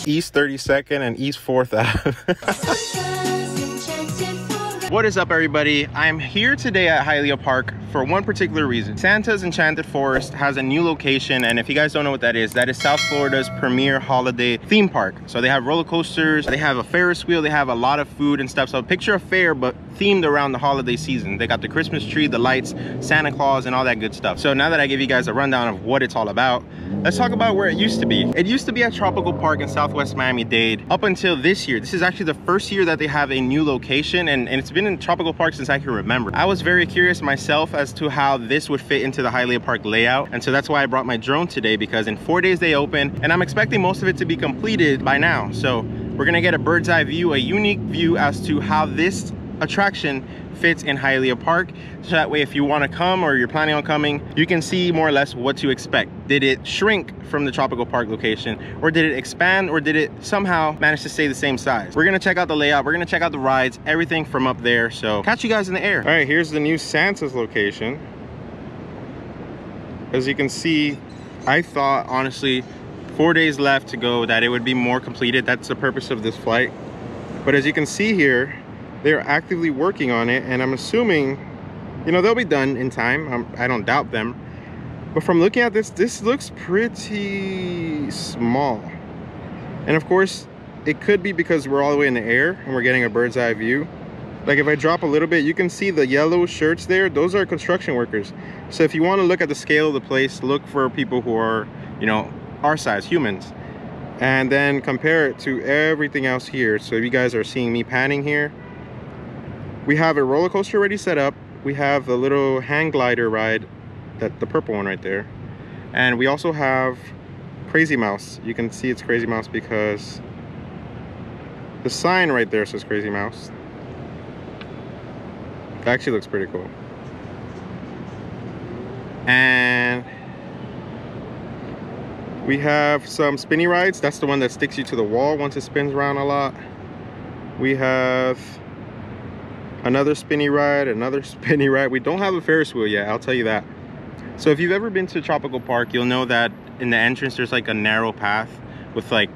East 32nd and East 4th Ave. What is up, everybody? I'm here today at Hialeah Park for one particular reason. Santa's Enchanted Forest has a new location, and if you guys don't know what that is South Florida's premier holiday theme park. So they have roller coasters, they have a Ferris wheel, they have a lot of food and stuff. So picture a fair, but themed around the holiday season. They got the Christmas tree, the lights, Santa Claus, and all that good stuff. So now that I give you guys a rundown of what it's all about, let's talk about where it used to be. It used to be at Tropical Park in Southwest Miami-Dade up until this year. This is actually the first year that they have a new location, and it's been in Tropical Park since I can remember. I was very curious myself as to how this would fit into the Hialeah Park layout, and so that's why I brought my drone today, because in 4 days they open, and I'm expecting most of it to be completed by now. So we're gonna get a bird's eye view, a unique view as to how this attraction fits in Hialeah Park, so that way if you want to come or you're planning on coming, you can see more or less what to expect. Did it shrink from the Tropical Park location, or did it expand, or did it somehow manage to stay the same size? We're gonna check out the layout, we're gonna check out the rides, everything from up there. So catch you guys in the air. All right, here's the new Santa's location. As you can see, I thought honestly 4 days left to go that it would be more completed. That's the purpose of this flight. But as you can see here, they're actively working on it, and I'm assuming, you know, they'll be done in time. I don't doubt them. But from looking at this looks pretty small. And of course, it could be because we're all the way in the air and we're getting a bird's eye view. Like if I drop a little bit, you can see the yellow shirts there. Those are construction workers. So if you want to look at the scale of the place, look for people who are, you know, our size, humans. And then compare it to everything else here. So if you guys are seeing me panning here, we have a roller coaster already set up. We have the little hang glider ride, that the purple one right there. And we also have Crazy Mouse. You can see it's Crazy Mouse because the sign right there says Crazy Mouse. It actually looks pretty cool. And we have some spinny rides. That's the one that sticks you to the wall once it spins around a lot. We have another spinny ride, another spinny ride. We don't have a Ferris wheel yet, I'll tell you that. So if you've ever been to Tropical Park, you'll know that in the entrance there's like a narrow path with like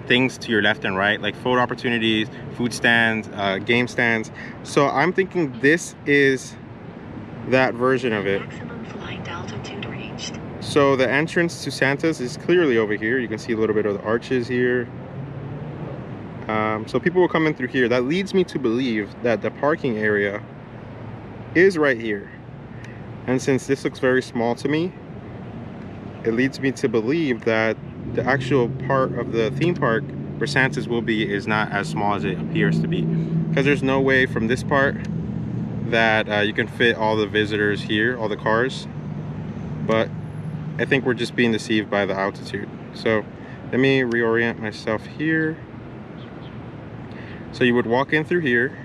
things to your left and right, like photo opportunities, food stands, game stands. So I'm thinking this is that version of it. Maximum flight altitude reached. So the entrance to Santa's is clearly over here. You can see a little bit of the arches here. So people will come in through here. That leads me to believe that the parking area is right here. And since this looks very small to me, it leads me to believe that the actual part of the theme park where Santa's will be is not as small as it appears to be. Because there's no way from this part that you can fit all the visitors here, all the cars. But I think we're just being deceived by the altitude. So let me reorient myself here. So you would walk in through here.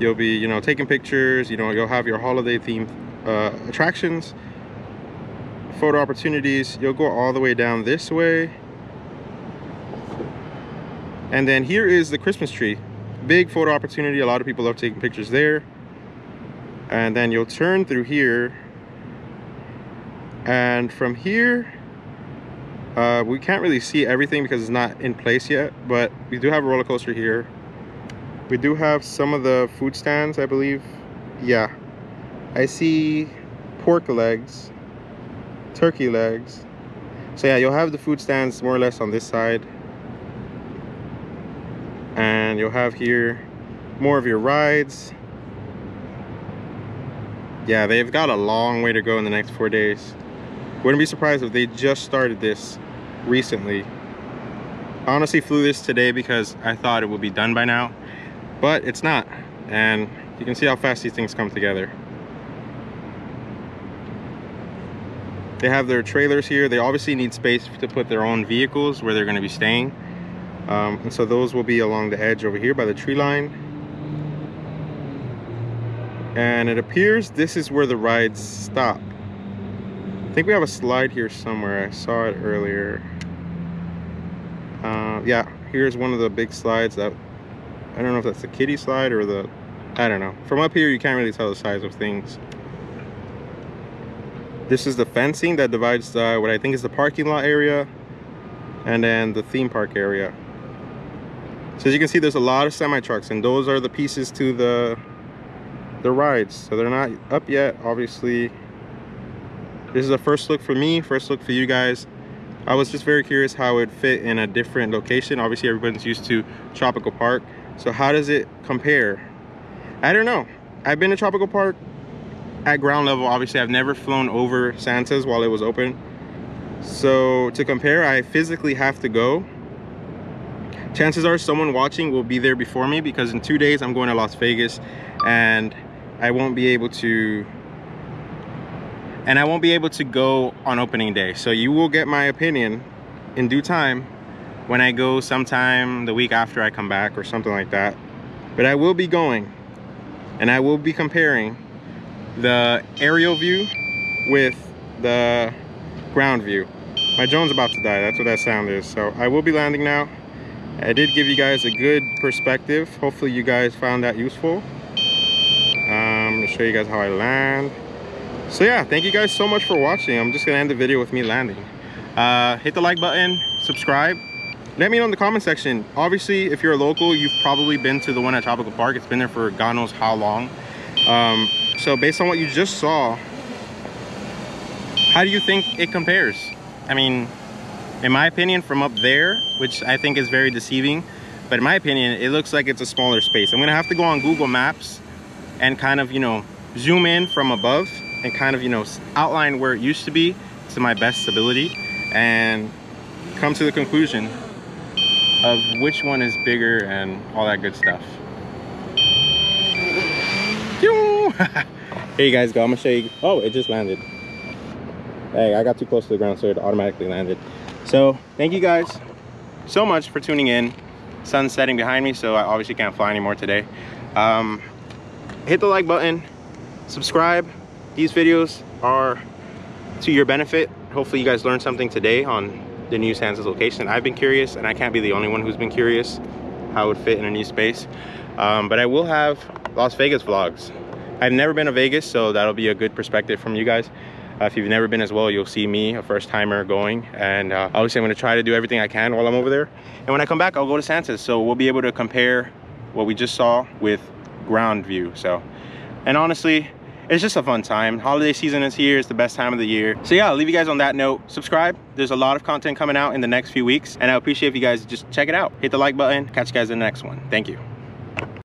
You'll be, you know, taking pictures. You know, you'll have your holiday themed attractions, photo opportunities. You'll go all the way down this way. And then here is the Christmas tree. Big photo opportunity. A lot of people love taking pictures there. And then you'll turn through here. And from here, we can't really see everything because it's not in place yet, but we do have a roller coaster here. We do have some of the food stands, I believe. Yeah, I see pork legs, turkey legs. So yeah, you'll have the food stands more or less on this side. And you'll have here more of your rides. Yeah, they've got a long way to go in the next 4 days. Wouldn't be surprised if they just started this recently. I honestly flew this today because I thought it would be done by now, but it's not. And you can see how fast these things come together. They have their trailers here. They obviously need space to put their own vehicles where they're going to be staying. And so those will be along the edge over here by the tree line. And it appears this is where the rides stop. I think we have a slide here somewhere. I saw it earlier. Yeah, here's one of the big slides that, I don't know if that's the kiddie slide or the, I don't know. From up here, you can't really tell the size of things. This is the fencing that divides what I think is the parking lot area and then the theme park area. So as you can see, there's a lot of semi trucks, and those are the pieces to the rides. So they're not up yet, obviously. This is a first look for me, first look for you guys. I was just very curious how it would fit in a different location. Obviously everybody's used to Tropical Park, so how does it compare? I don't know. I've been to Tropical Park at ground level. Obviously I've never flown over Santa's while it was open, so to compare I physically have to go. Chances are someone watching will be there before me, because in 2 days I'm going to Las Vegas, and I won't be able to go on opening day. So you will get my opinion in due time when I go sometime the week after I come back or something like that. But I will be going, and I will be comparing the aerial view with the ground view. My drone's about to die, that's what that sound is. So I will be landing now. I did give you guys a good perspective. Hopefully you guys found that useful. I'm gonna show you guys how I land. So yeah, thank you guys so much for watching. I'm just gonna end the video with me landing. Hit the like button, subscribe. Let me know in the comment section. Obviously, if you're a local, you've probably been to the one at Tropical Park. It's been there for God knows how long. So based on what you just saw, how do you think it compares? I mean, in my opinion, from up there, which I think is very deceiving, but in my opinion, it looks like it's a smaller space. I'm gonna have to go on Google Maps and kind of, you know, zoom in from above and kind of, you know, outline where it used to be to my best ability and come to the conclusion of which one is bigger and all that good stuff. Here you guys go. I'm gonna show you. Oh, it just landed. Hey, I got too close to the ground, so it automatically landed. So thank you guys so much for tuning in. Sun's setting behind me, so I obviously can't fly anymore today. Hit the like button, subscribe. These videos are to your benefit. Hopefully you guys learned something today on the new Santa's location. I've been curious, and I can't be the only one who's been curious how it would fit in a new space. But I will have Las Vegas vlogs. I've never been to Vegas, so that'll be a good perspective from you guys. If you've never been as well, you'll see me, a first timer, going. And obviously I'm gonna try to do everything I can while I'm over there. And when I come back, I'll go to Santa's, so we'll be able to compare what we just saw with ground view. So, and honestly, it's just a fun time. Holiday season is here. It's the best time of the year. So yeah, I'll leave you guys on that note. Subscribe. There's a lot of content coming out in the next few weeks, and I appreciate if you guys just check it out. Hit the like button. Catch you guys in the next one. Thank you.